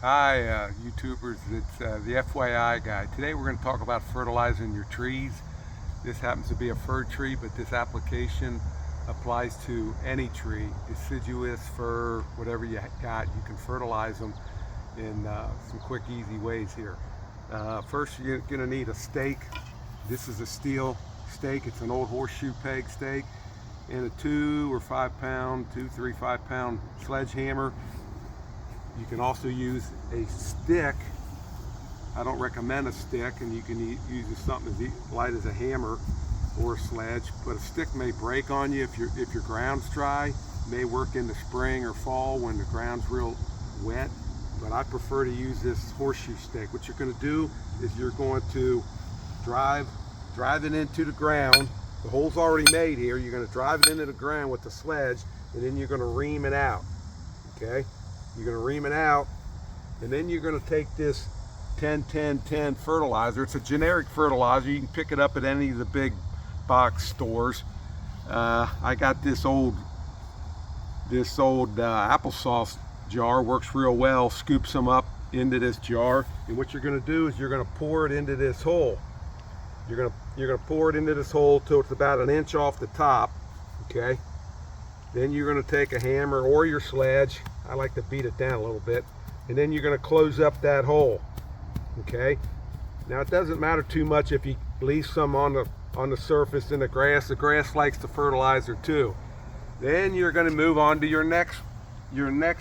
Hi YouTubers, it's the FYI guy. Today we're going to talk about fertilizing your trees. This happens to be a fir tree, but this application applies to any tree, deciduous, fir, whatever you got. You can fertilize them in some quick, easy ways here. First, you're going to need a stake. This is a steel stake. It's an old horseshoe peg stake, and a 2 or 5 pound, 2, 3, 5 pound sledgehammer. You can also use a stick. I don't recommend a stick, and you can use something as light as a hammer or a sledge, but a stick may break on you if your ground's dry. It may work in the spring or fall when the ground's real wet, but I prefer to use this horseshoe stick. What you're going to do is you're going to drive it into the ground. The hole's already made here. You're going to drive it into the ground with the sledge, and then you're going to ream it out. Okay? You're going to ream it out, and then you're going to take this 10-10-10 fertilizer. It's a generic fertilizer. You can pick it up at any of the big box stores. I got this old applesauce jar. Works real well. Scoop some up into this jar, and what you're going to do is you're going to pour it into this hole. You're going to pour it into this hole till it's about an inch off the top. Okay. Then you're going to take a hammer or your sledge. I like to beat it down a little bit, and then you're going to close up that hole. Okay. Now it doesn't matter too much if you leave some on the surface in the grass. The grass likes the fertilizer too. Then you're going to move on to your next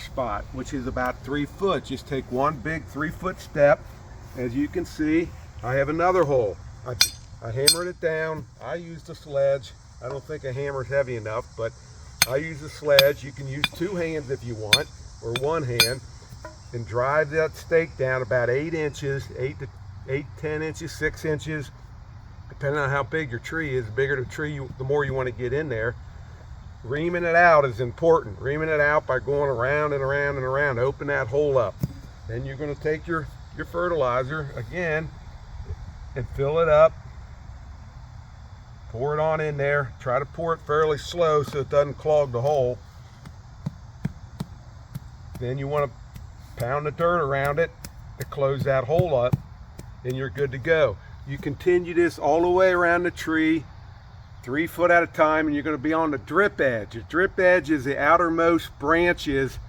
spot, which is about 3 foot. Just take one big 3-foot step. As you can see, I have another hole. I hammered it down. I used a sledge. I don't think a hammer's heavy enough, but I use a sledge. You can use 2 hands if you want, or 1 hand, and drive that stake down about 8 inches, 10 inches, 6 inches, depending on how big your tree is. The bigger the tree, the more you want to get in there. Reaming it out is important. Reaming it out by going around and around and around. Open that hole up. Then you're going to take your fertilizer again and fill it up. Pour it on in there. Try to pour it fairly slow so it doesn't clog the hole. Then you want to pound the dirt around it to close that hole up, and you're good to go. You continue this all the way around the tree, 3 foot at a time, and you're going to be on the drip edge. The drip edge is the outermost branches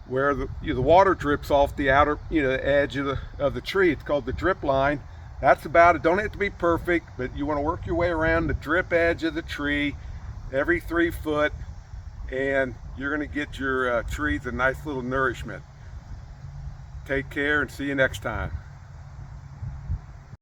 where the water drips off the outer edge of the tree. It's called the drip line. That's about it. Don't have to be perfect, but you want to work your way around the drip edge of the tree every 3 foot, and you're going to get your trees a nice little nourishment. Take care and see you next time.